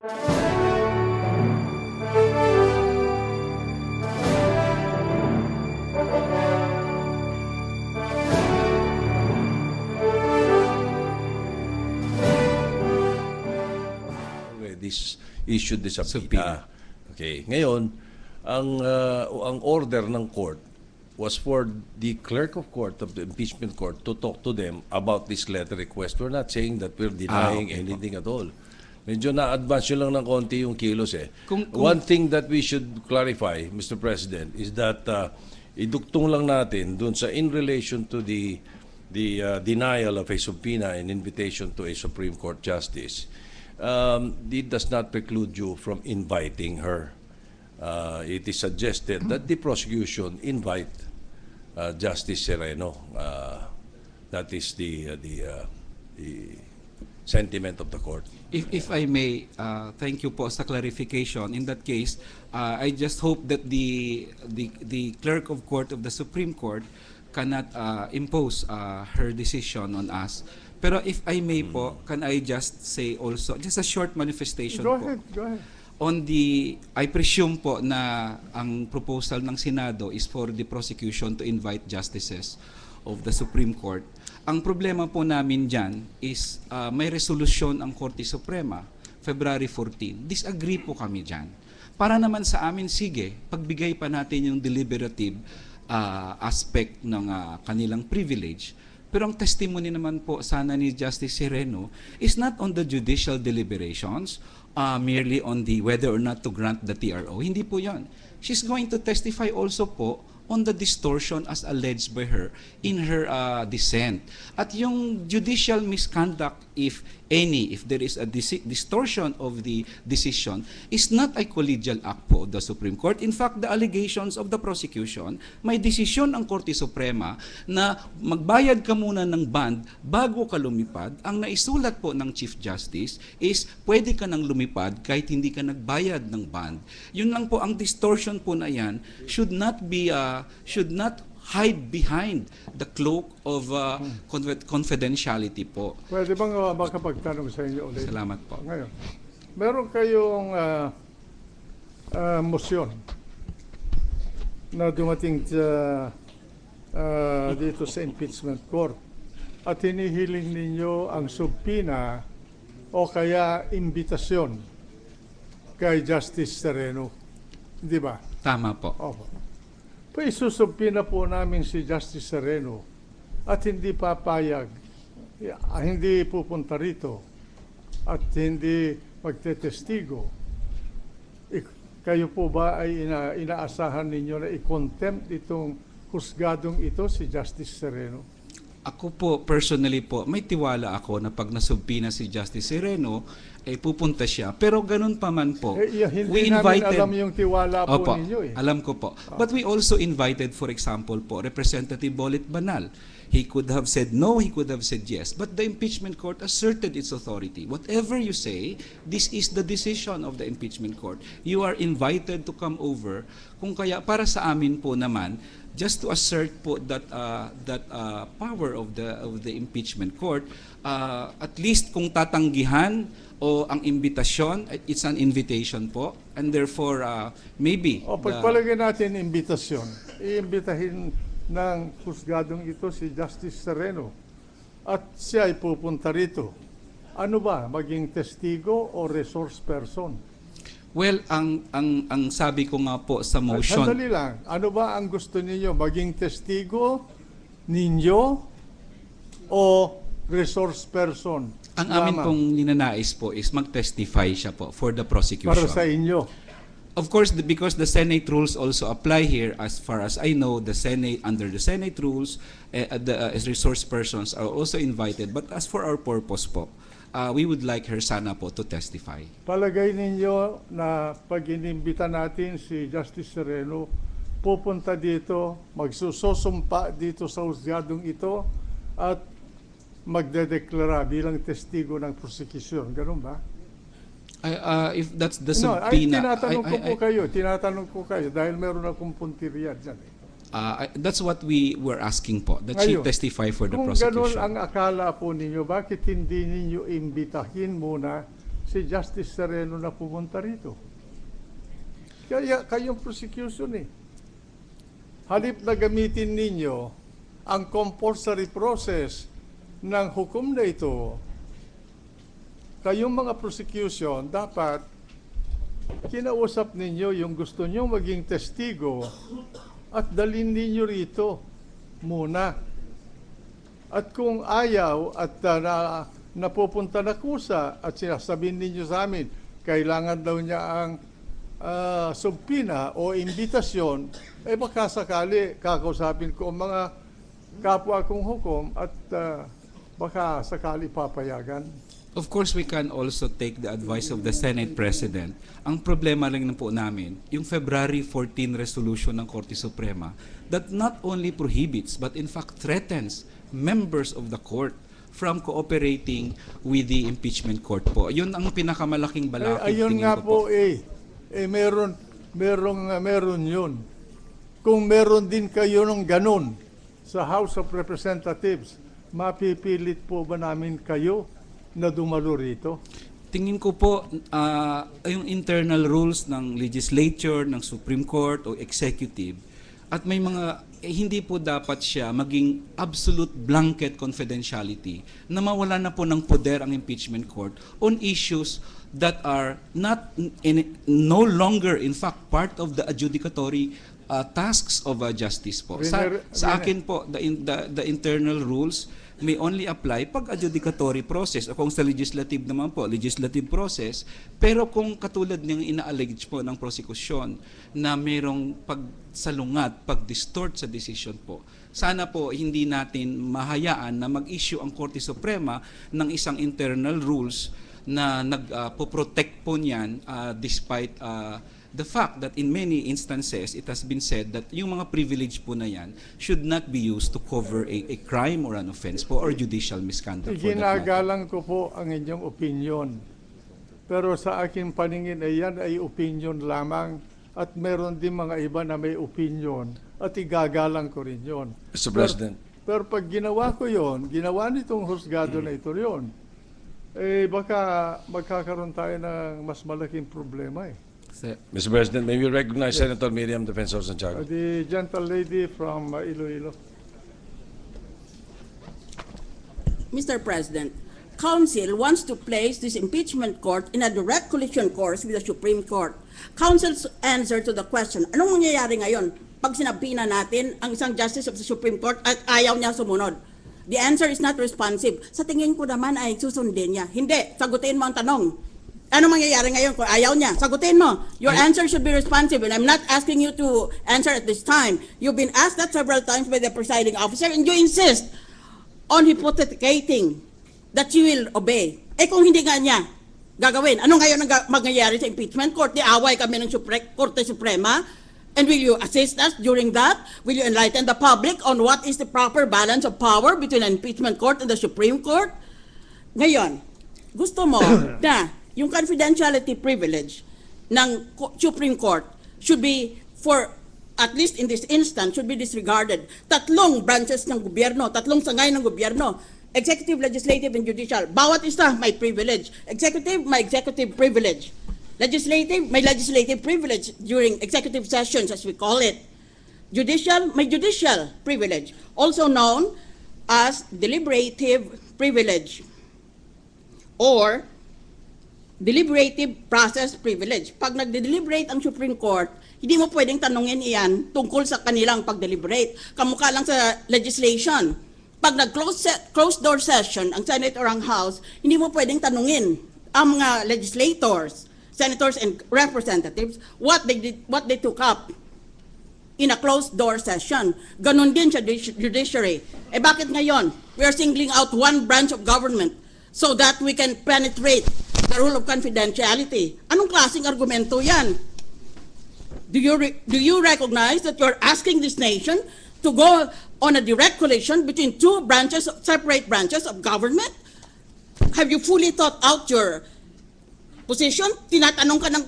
This issued this subpoena. Okay. Ngayon, ang order ng court was for the clerk of court of the impeachment court to talk to them about this letter request. We're not saying that we're denying anything at all. Medyo na-advance yun lang ng konti yung kilos eh. One thing that we should clarify, Mr. President, is that idugtong lang natin dun sa in relation to the denial of a subpoena and invitation to a Supreme Court justice. It does not preclude you from inviting her. It is suggested that the prosecution invite Justice Sereno. That is the sentiment of the court. If I may, thank you po sa clarification. In that case, I just hope that the clerk of court of the Supreme Court cannot impose her decision on us. Pero if I may po, can I just say also, just a short manifestation Go po. ahead. I presume po na ang proposal ng Senado is for the prosecution to invite justices of the Supreme Court. Ang problema po namin dyan is may resolusyon ang Korte Suprema, February 14. Disagree po kami dyan. Para naman sa amin, sige, pagbigay pa natin yung deliberative aspect ng kanilang privilege. Pero ang testimony naman po sana ni Justice Sereno is not on the judicial deliberations, merely on the whether or not to grant the TRO. Hindi po yon. She's going to testify also po on the distortion as alleged by her in her dissent. At yung judicial misconduct, if any, if there is a distortion of the decision, is not a collegial act po of the Supreme Court. In fact, the allegations of the prosecution, may desisyon ang Korte Suprema na magbayad ka muna ng bond bago ka lumipad. Ang naisulat po ng Chief Justice is pwede ka nang lumipad kahit hindi ka nagbayad ng bond. Yun lang po, ang distortion po na yan should not hide behind the cloak of confidentiality po. Pwede bang makapagtanong sa inyo ulit? Salamat po. Ngayon, meron kayong motion na dumating dito sa impeachment court at hinihiling ninyo ang subpoena o kaya imbitasyon kay Justice Sereno. Di ba? Tama po. Opo. Isusubpina po namin si Justice Sereno at hindi papayag, hindi pupunta rito at hindi magtetestigo. Kayo po ba ay inaasahan ninyo na i-contempt itong husgadong ito si Justice Sereno? Ako po, personally po, may tiwala ako na pag nasubpina si Justice Sereno, pupunta siya. Pero ganun pa man po, hindi namin alam yung tiwala po ninyo eh. Alam ko po. But we also invited, for example po, Representative Bolit Banal. He could have said no, he could have said yes. But the impeachment court asserted its authority. Whatever you say, this is the decision of the impeachment court. You are invited to come over. Kung kaya, para sa amin po naman, just to assert po that power of the impeachment court, at least kung tatanggihan o ang imbitasyon, it's an invitation po, and therefore maybe pagpalagay natin imbitasyon, iimbitahin ng husgadong ito si Justice Sereno at siya ay pupunta rito. Ano ba, maging testigo o resource person? Well, ang sabi ko nga po sa motion. Sandali lang. Ano ba ang gusto ninyo? Maging testigo ninyo o resource person? Ang amin pong ninanais po is mag-testify siya po for the prosecution. Para sa inyo. Of course, because the Senate rules also apply here, as far as I know, the Senate, under the Senate rules, the resource persons are also invited. But as for our purpose po, we would like her sana po to testify. Palagay ninyo na pag inimbita natin si Justice Sereno, pupunta dito, magsusumpa dito sa husgadong ito at magdedeklara bilang testigo ng prosecution. Ganun ba? If that's the subpoena... Tinatanong ko kayo dahil meron akong puntirya dyan. That's what we were asking po, that she testify for the prosecution. Kung ganun ang akala po ninyo, bakit hindi ninyo imbitahin muna si Justice Sereno na pumunta rito. Kaya kayong prosecution eh. Halip na gamitin ninyo ang compulsory process ng hukom na ito, kayong mga prosecution, dapat kinausap ninyo yung gusto nyo maging testigo at dalhin ninyo rito muna. At kung ayaw at napupunta na kusa at sinasabihin ninyo sa amin, kailangan daw niya ang subpina o imbitasyon, baka sakali kakausapin ko ang mga kapwa kong hukom at baka sakali papayagan. Of course, we can also take the advice of the Senate President. Ang problema lang na po namin, yung February 14 resolution ng Korte Suprema that not only prohibits but in fact threatens members of the court from cooperating with the impeachment court po. Yun ang pinakamalaking balakid. Ayun nga po meron yun. Kung meron din kayo ng ganun sa House of Representatives, mapipilit po ba namin kayo na dumalo rito? Tingin ko po, yung internal rules ng legislature, ng Supreme Court o executive, at may mga, hindi po dapat siya maging absolute blanket confidentiality na mawala na po ng poder ang impeachment court on issues that are no longer in fact part of the adjudicatory tasks of justice po. Sa akin po, the internal rules may only apply pag adjudicatory process o kung sa legislative naman po, legislative process. Pero kung katulad niyang ina-allege po ng prosecution na mayroong pagsalungat, pag-distort sa decision po, sana po hindi natin mahayaan na mag-issue ang Korte Suprema ng isang internal rules na nagpo-protect po niyan despite the fact that in many instances, it has been said that yung mga privilege po na yan should not be used to cover a crime or an offense po or judicial misconduct. Ginagalang ko po ang inyong opinion. Pero sa aking paningin ay yan ay opinion lamang at meron din mga iba na may opinion at igagalang ko rin yun. Mr. President. Pero pag ginawa ko yon, ginawa nitong husgado na ito yon, baka magkakaroon tayo ng mas malaking problema eh. Mr. President, may we recognize Senator Miriam Defensor Santiago. The gentle lady from Iloilo. Mr. President, Council wants to place this impeachment court in a direct collision course with the Supreme Court. Council's answer to the question, anong mangyayari ngayon pag sinabi na natin ang isang justice of the Supreme Court at ayaw niya sumunod? The answer is not responsive. Sa tingin ko naman ay susundin niya. Hindi, sagutin mo ang tanong. Ano mangyayari ngayon kung ayaw niya? Sagutin mo. Your answer should be responsive and I'm not asking you to answer at this time. You've been asked that several times by the presiding officer and you insist on hypotheticating that you will obey. Kung hindi nga niya gagawin, ano ngayon ang mangyayari sa impeachment court? Di away kami ng Korte Suprema? And will you assist us during that? Will you enlighten the public on what is the proper balance of power between an impeachment court and the Supreme Court? Ngayon, gusto mo na yung confidentiality privilege ng Supreme Court should be, for at least in this instance, should be disregarded. Tatlong branches ng gobyerno, tatlong sangay ng gobyerno, executive, legislative, and judicial. Bawat isa may privilege. Executive, may executive privilege. Legislative, may legislative privilege during executive sessions, as we call it. Judicial, may judicial privilege, also known as deliberative privilege or deliberative process privilege. Pag nagde-deliberate ang Supreme Court, hindi mo pwedeng tanungin iyan tungkol sa kanilang pag-deliberate. Kamukha lang sa legislation. Pag nag-closed door session ang Senate or ang House, hindi mo pwedeng tanungin ang mga legislators, senators and representatives what they took up in a closed door session. Ganon din sa judiciary. Bakit ngayon? We are singling out one branch of government so that we can penetrate the rule of confidentiality. Anong klaseng argumento yan? Do you recognize that you're asking this nation to go on a direct collision between two branches, separate branches of government? Have you fully thought out your position? Tinatanong ka ng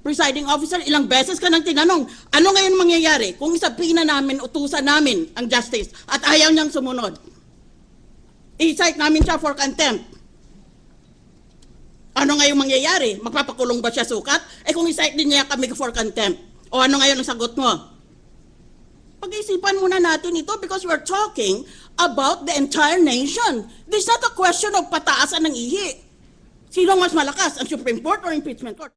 presiding officer, ilang beses ka nang tinanong, ano ngayon mangyayari kung isabihin na namin, utusan namin ang justice at ayaw niyang sumunod? I-cite namin siya for contempt. Ano ngayon mangyayari? Magpapakulong ba siya sukat? Eh kung isite din niya kami for contempt. O ano ngayon ang sagot mo? Pag-isipan muna natin ito because we're talking about the entire nation. This is not a question of pataasan ng ihi. Sino mas malakas, ang Supreme Court or Impeachment Court?